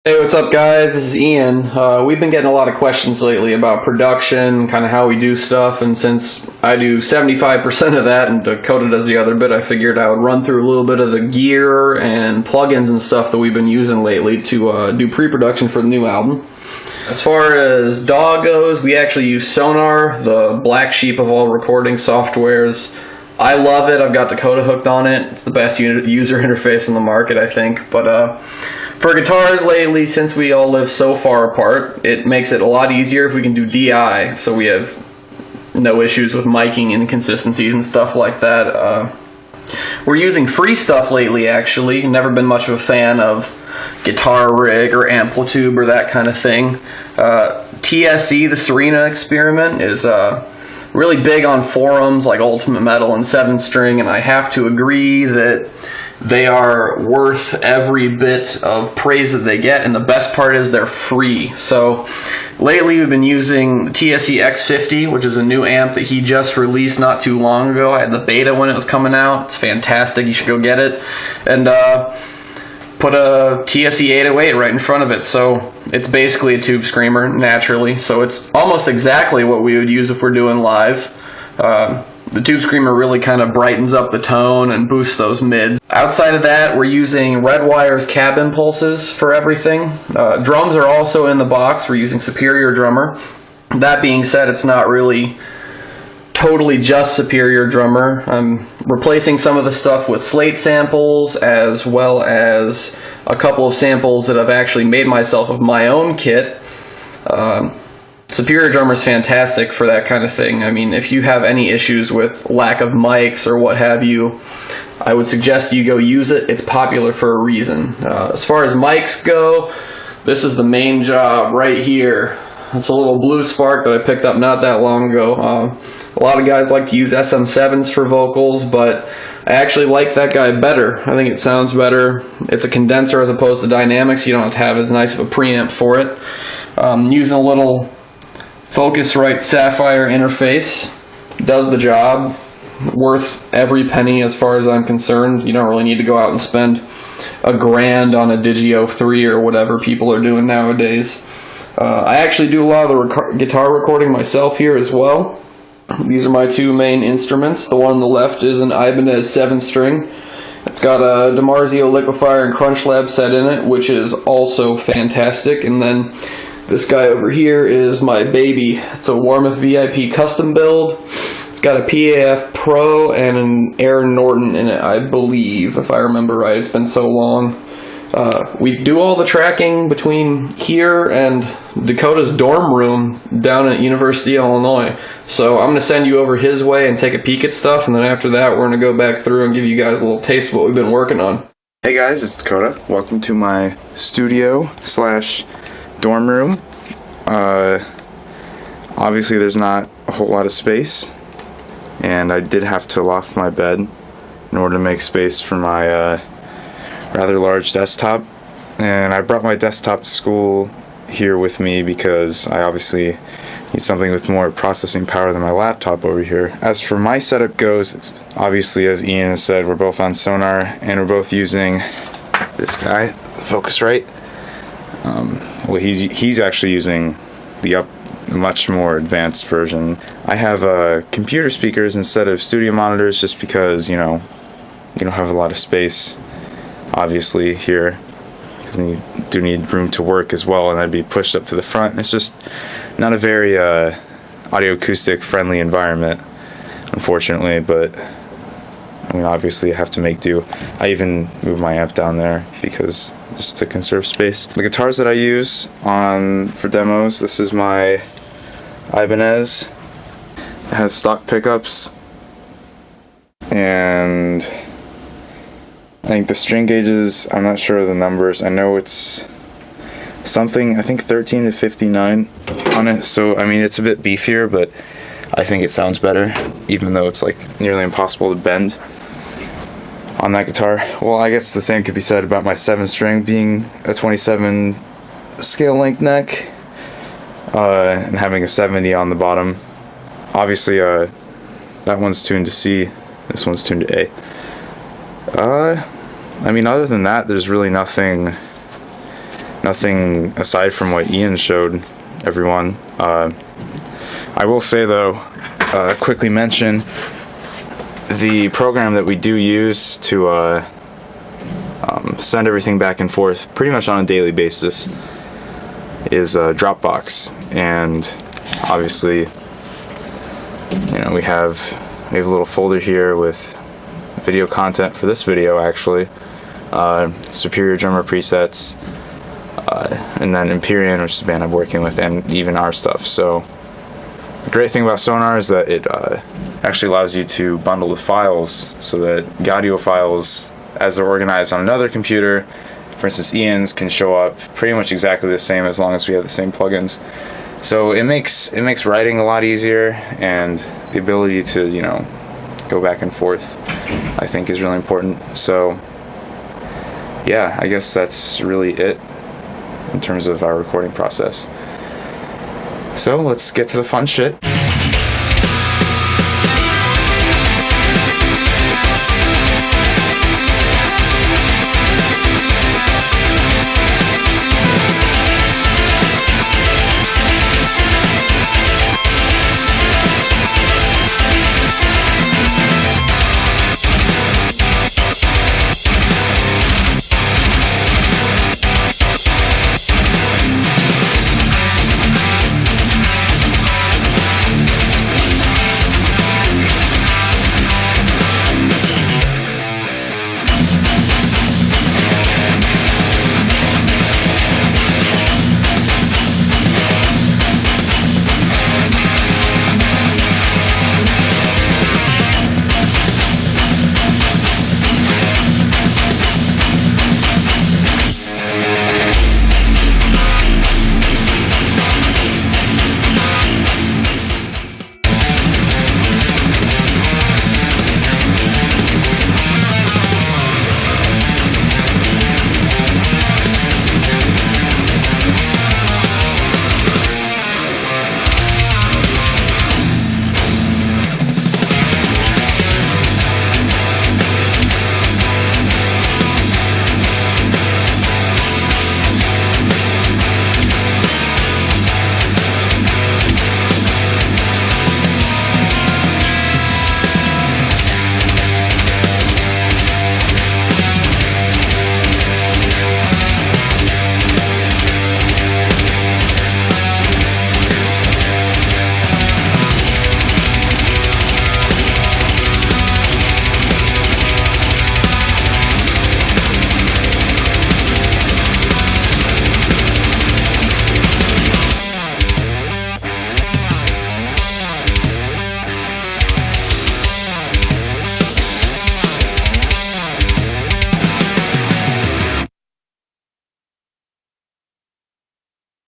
Hey, what's up, guys? This is Ian. We've been getting a lot of questions lately about production, kind of how we do stuff, and since I do 75% of that and Dakota does the other bit, I figured I would run through a little bit of the gear and plugins and stuff that we've been using lately to do pre-production for the new album. As far as DAW goes, we actually use Sonar, the black sheep of all recording softwares. I love it. I've got Dakota hooked on it. It's the best user interface in the market, I think. But for guitars lately, since we all live so far apart, it makes it a lot easier if we can do DI, so we have no issues with miking inconsistencies and stuff like that. We're using free stuff lately, actually. Never been much of a fan of Guitar Rig or Amplitube or that kind of thing. TSE, the Serena Experiment, is really big on forums like Ultimate Metal and 7-String, and I have to agree that they are worth every bit of praise that they get, and the best part is they're free. So lately we've been using the TSE X50, which is a new amp that he just released not too long ago. I had the beta when it was coming out. It's fantastic. You should go get it. And put a TSE 808 right in front of it, so it's basically a tube screamer naturally. So it's almost exactly what we would use if we're doing live. The tube screamer really kind of brightens up the tone and boosts those mids. Outside of that, we're using Redwire's cab impulses for everything. Drums are also in the box. We're using Superior Drummer. That being said, it's not really totally just Superior Drummer. I'm replacing some of the stuff with Slate samples, as well as a couple of samples that I've actually made myself of my own kit. Superior Drummer is fantastic for that kind of thing. I mean, if you have any issues with lack of mics or what have you, I would suggest you go use it. It's popular for a reason. As far as mics go, this is the main job right here. It's a little Blue Spark that I picked up not that long ago. A lot of guys like to use SM7s for vocals, but I actually like that guy better. I think it sounds better. It's a condenser as opposed to dynamics. You don't have to have as nice of a preamp for it. Using a little Focusrite Sapphire interface. Does the job. Worth every penny as far as I'm concerned. You don't really need to go out and spend $1,000 on a Digio 3 or whatever people are doing nowadays. I actually do a lot of the guitar recording myself here as well. These are my two main instruments. The one on the left is an Ibanez 7-string. It's got a DiMarzio liquefier and Crunch Lab set in it, which is also fantastic. And then this guy over here is my baby. It's a Warmoth VIP custom build. It's got a PAF Pro and an Aaron Norton in it, I believe, if I remember right. It's been so long. We do all the tracking between here and Dakota's dorm room down at University of Illinois. So I'm going to send you over his way and take a peek at stuff, and then after that we're going to go back through and give you guys a little taste of what we've been working on. Hey guys, it's Dakota. Welcome to my studio slash dorm room. Obviously there's not a whole lot of space, and I did have to loft my bed in order to make space for my rather large desktop. And I brought my desktop to school here with me because I obviously need something with more processing power than my laptop over here. As for my setup goes, it's obviously, as Ian has said, we're both on Sonar, and we're both using this guy, the Focusrite. Well, he's actually using the much more advanced version. I have computer speakers instead of studio monitors just because, you know, you don't have a lot of space obviously here, because you do need room to work as well, and that'd be pushed up to the front. It's just not a very audio acoustic friendly environment, unfortunately, but I mean, obviously I have to make do. I even moved my amp down there because just to conserve space. The guitars that I use for demos, this is my Ibanez. It has stock pickups, and I think the string gauges, I'm not sure of the numbers. I know it's something, I think 13 to 59 on it. So, I mean, it's a bit beefier, but I think it sounds better, even though it's like nearly impossible to bend on that guitar. Well, I guess the same could be said about my 7-string being a 27 scale length neck, and having a 70 on the bottom. Obviously, that one's tuned to C, this one's tuned to A. I mean, other than that, there's really nothing nothing aside from what Ian showed everyone. I will say though, quickly mention the program that we do use to send everything back and forth pretty much on a daily basis is Dropbox. And obviously, you know, we have a little folder here with video content for this video, actually, Superior Drummer presets, and then Empyrean, which is the band I'm working with, and even our stuff. So the great thing about Sonar is that it actually allows you to bundle the files, so that the audio files, as they're organized on another computer, for instance Ian's, can show up pretty much exactly the same as long as we have the same plugins. So it makes writing a lot easier, and the ability to, you know, go back and forth, I think, is really important. So yeah, I guess that's really it in terms of our recording process. So let's get to the fun shit.